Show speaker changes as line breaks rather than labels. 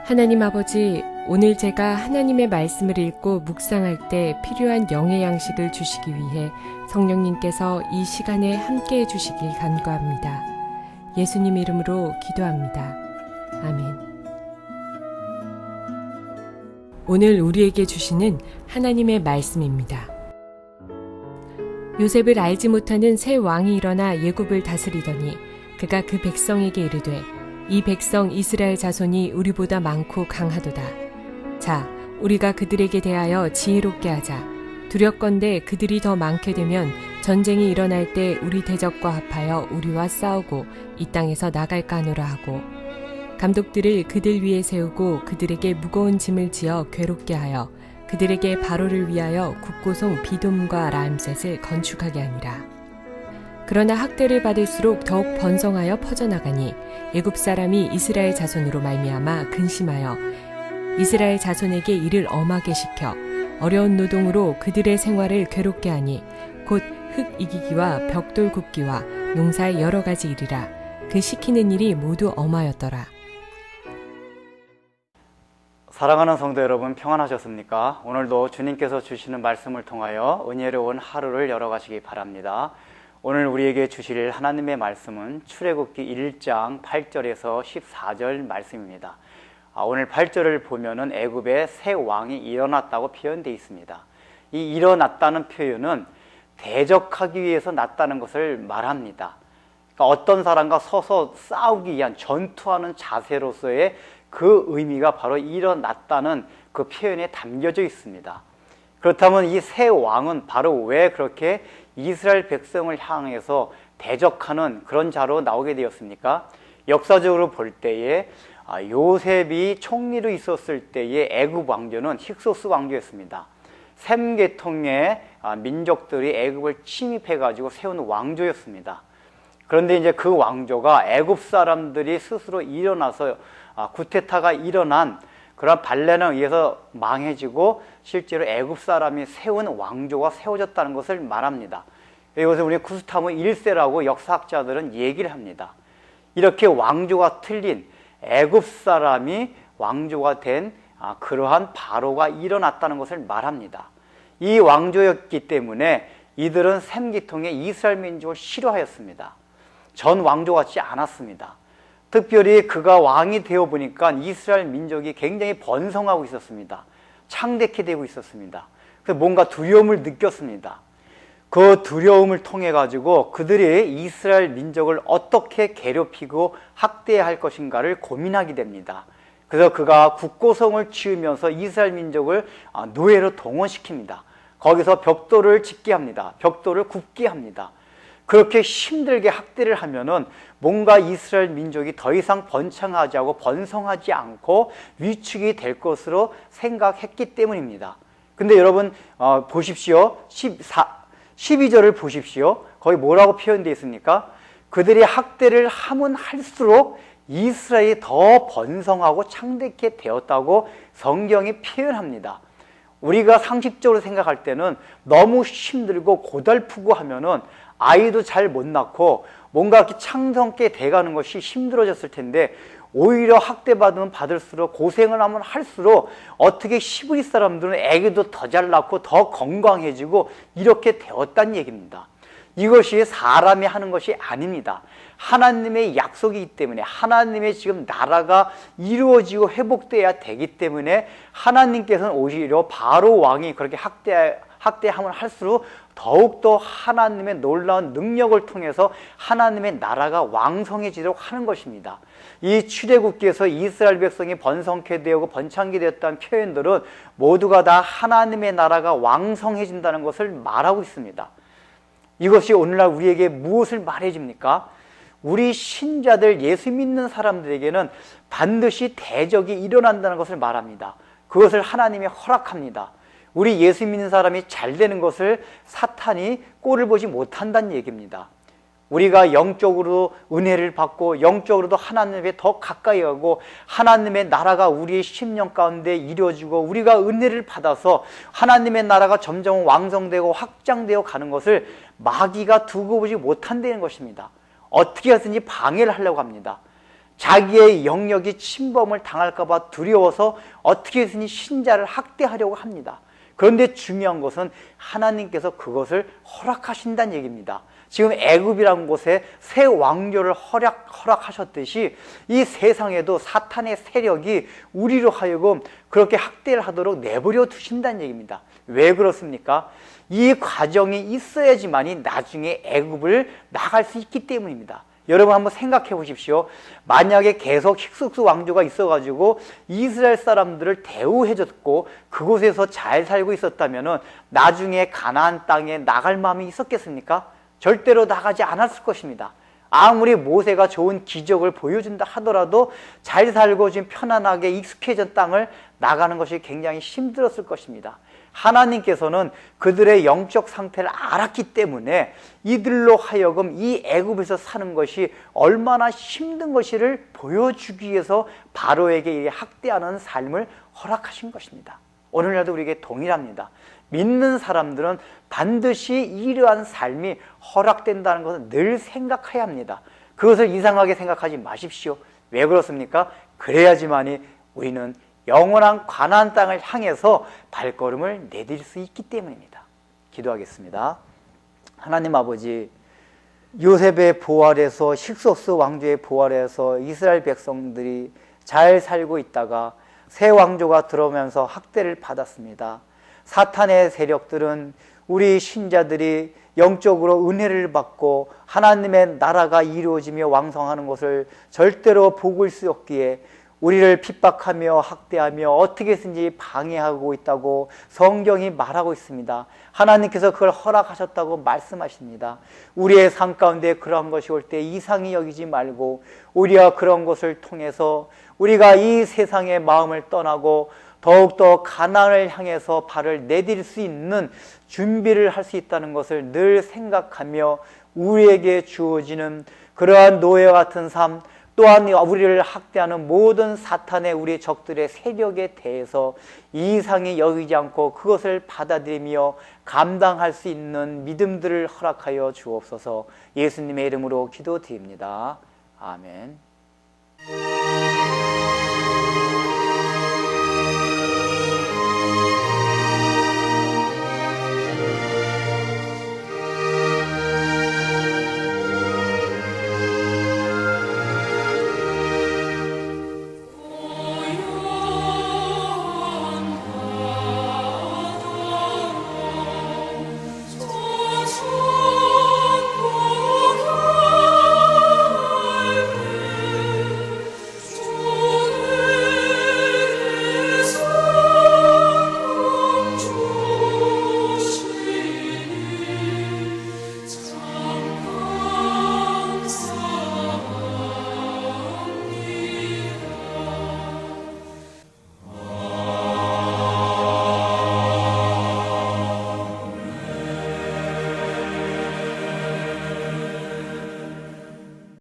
하나님 아버지, 오늘 제가 하나님의 말씀을 읽고 묵상할 때 필요한 영의 양식을 주시기 위해 성령님께서 이 시간에 함께해 주시길 간구합니다. 예수님 이름으로 기도합니다. 아멘. 오늘 우리에게 주시는 하나님의 말씀입니다. 요셉을 알지 못하는 새 왕이 일어나 예굽을 다스리더니 그가 그 백성에게 이르되 이 백성 이스라엘 자손이 우리보다 많고 강하도다. 자, 우리가 그들에게 대하여 지혜롭게 하자. 두렵건대 그들이 더 많게 되면 전쟁이 일어날 때 우리 대적과 합하여 우리와 싸우고 이 땅에서 나갈까 하노라 하고 감독들을 그들 위에 세우고 그들에게 무거운 짐을 지어 괴롭게 하여 그들에게 바로를 위하여 국고송 비돔과 라암셋을 건축하게 하니라. 그러나 학대를 받을수록 더욱 번성하여 퍼져나가니 애굽 사람이 이스라엘 자손으로 말미암아 근심하여 이스라엘 자손에게 이를 엄하게 시켜 어려운 노동으로 그들의 생활을 괴롭게 하니 곧 흙 이기기와 벽돌 굽기와 농사의 여러 가지 일이라. 그 시키는 일이 모두 엄하였더라.
사랑하는 성도 여러분, 평안하셨습니까? 오늘도 주님께서 주시는 말씀을 통하여 은혜로운 하루를 열어가시기 바랍니다. 오늘 우리에게 주실 하나님의 말씀은 출애굽기 1장 8절에서 14절 말씀입니다. 오늘 8절을 보면은 애굽에 새 왕이 일어났다고 표현되어 있습니다. 이 일어났다는 표현은 대적하기 위해서 났다는 것을 말합니다. 그러니까 어떤 사람과 서서 싸우기 위한 전투하는 자세로서의 그 의미가 바로 일어났다는 그 표현에 담겨져 있습니다. 그렇다면 이 새 왕은 바로 왜 그렇게 이스라엘 백성을 향해서 대적하는 그런 자로 나오게 되었습니까? 역사적으로 볼 때에 요셉이 총리로 있었을 때의 애굽 왕조는 힉소스 왕조였습니다. 셈 계통의 민족들이 애굽을 침입해가지고 세운 왕조였습니다. 그런데 이제 그 왕조가 애굽 사람들이 스스로 일어나서 쿠데타가 일어난 그런 반란에 의해서 망해지고 실제로 애굽 사람이 세운 왕조가 세워졌다는 것을 말합니다. 이것을 우리 쿠스타무 1세라고 역사학자들은 얘기를 합니다. 이렇게 왕조가 틀린 애굽 사람이 왕조가 된 그러한 바로가 일어났다는 것을 말합니다. 이 왕조였기 때문에 이들은 셈기통의 이스라엘 민족을 싫어하였습니다. 전 왕조 같지 않았습니다. 특별히 그가 왕이 되어 보니까 이스라엘 민족이 굉장히 번성하고 있었습니다. 창대케 되고 있었습니다. 그래서 뭔가 두려움을 느꼈습니다. 그 두려움을 통해 가지고 그들이 이스라엘 민족을 어떻게 괴롭히고 학대해야 할 것인가를 고민하게 됩니다. 그래서 그가 국고성을 지으면서 이스라엘 민족을 노예로 동원시킵니다. 거기서 벽돌을 짓게 합니다. 벽돌을 굽게 합니다. 그렇게 힘들게 학대를 하면은 뭔가 이스라엘 민족이 더 이상 번창하지 않고 번성하지 않고 위축이 될 것으로 생각했기 때문입니다. 근데 여러분 보십시오. 12절을 보십시오. 거기 뭐라고 표현되어 있습니까? 그들이 학대를 하면 할수록 이스라엘이 더 번성하고 창대케 되었다고 성경이 표현합니다. 우리가 상식적으로 생각할 때는 너무 힘들고 고달프고 하면은 아이도 잘 못 낳고 뭔가 이렇게 창성케 돼가는 것이 힘들어졌을 텐데 오히려 학대받으면 받을수록 고생을 하면 할수록 어떻게 히브리 사람들은 애기도 더 잘 낳고 더 건강해지고 이렇게 되었다는 얘기입니다. 이것이 사람이 하는 것이 아닙니다. 하나님의 약속이기 때문에 하나님의 지금 나라가 이루어지고 회복돼야 되기 때문에 하나님께서는 오히려 바로 왕이 그렇게 학대하면 할수록 더욱더 하나님의 놀라운 능력을 통해서 하나님의 나라가 왕성해지도록 하는 것입니다. 이 출애굽기에서 이스라엘 백성이 번성케 되고 번창게 되었다는 표현들은 모두가 다 하나님의 나라가 왕성해진다는 것을 말하고 있습니다. 이것이 오늘날 우리에게 무엇을 말해줍니까? 우리 신자들, 예수 믿는 사람들에게는 반드시 대적이 일어난다는 것을 말합니다. 그것을 하나님이 허락합니다. 우리 예수 믿는 사람이 잘 되는 것을 사탄이 꼴을 보지 못한다는 얘기입니다. 우리가 영적으로 은혜를 받고 영적으로도 하나님에 더 가까이 하고 하나님의 나라가 우리의 심령 가운데 이루어지고 우리가 은혜를 받아서 하나님의 나라가 점점 왕성되고 확장되어 가는 것을 마귀가 두고 보지 못한다는 것입니다. 어떻게 해서든지 방해를 하려고 합니다. 자기의 영역이 침범을 당할까 봐 두려워서 어떻게든지 신자를 학대하려고 합니다. 그런데 중요한 것은 하나님께서 그것을 허락하신다는 얘기입니다. 지금 애굽이라는 곳에 새 왕조를 허락하셨듯이 이 세상에도 사탄의 세력이 우리로 하여금 그렇게 학대를 하도록 내버려 두신다는 얘기입니다. 왜 그렇습니까? 이 과정이 있어야지만이 나중에 애굽을 나갈 수 있기 때문입니다. 여러분 한번 생각해 보십시오. 만약에 계속 힉스스 왕조가 있어가지고 이스라엘 사람들을 대우해줬고 그곳에서 잘 살고 있었다면 나중에 가나안 땅에 나갈 마음이 있었겠습니까? 절대로 나가지 않았을 것입니다. 아무리 모세가 좋은 기적을 보여준다 하더라도 잘 살고 지금 편안하게 익숙해진 땅을 나가는 것이 굉장히 힘들었을 것입니다. 하나님께서는 그들의 영적 상태를 알았기 때문에 이들로 하여금 이 애굽에서 사는 것이 얼마나 힘든 것을 보여주기 위해서 바로에게 학대하는 삶을 허락하신 것입니다. 오늘날도 우리에게 동일합니다. 믿는 사람들은 반드시 이러한 삶이 허락된다는 것을 늘 생각해야 합니다. 그것을 이상하게 생각하지 마십시오. 왜 그렇습니까? 그래야지만이 우리는 영원한 가나안 땅을 향해서 발걸음을 내딜 수 있기 때문입니다. 기도하겠습니다. 하나님 아버지, 요셉의 부활에서 힉소스 왕조의 부활에서 이스라엘 백성들이 잘 살고 있다가 새 왕조가 들어오면서 학대를 받았습니다. 사탄의 세력들은 우리 신자들이 영적으로 은혜를 받고 하나님의 나라가 이루어지며 왕성하는 것을 절대로 보고 있을 수 없기에 우리를 핍박하며 학대하며 어떻게든지 방해하고 있다고 성경이 말하고 있습니다. 하나님께서 그걸 허락하셨다고 말씀하십니다. 우리의 삶 가운데 그러한 것이 올 때 이상히 여기지 말고 우리가 그런 것을 통해서 우리가 이 세상의 마음을 떠나고 더욱더 가나안을 향해서 발을 내딜 수 있는 준비를 할 수 있다는 것을 늘 생각하며 우리에게 주어지는 그러한 노예와 같은 삶, 또한 우리를 학대하는 모든 사탄의 우리 적들의 세력에 대해서 이상히 여기지 않고 그것을 받아들이며 감당할 수 있는 믿음들을 허락하여 주옵소서. 예수님의 이름으로 기도드립니다. 아멘.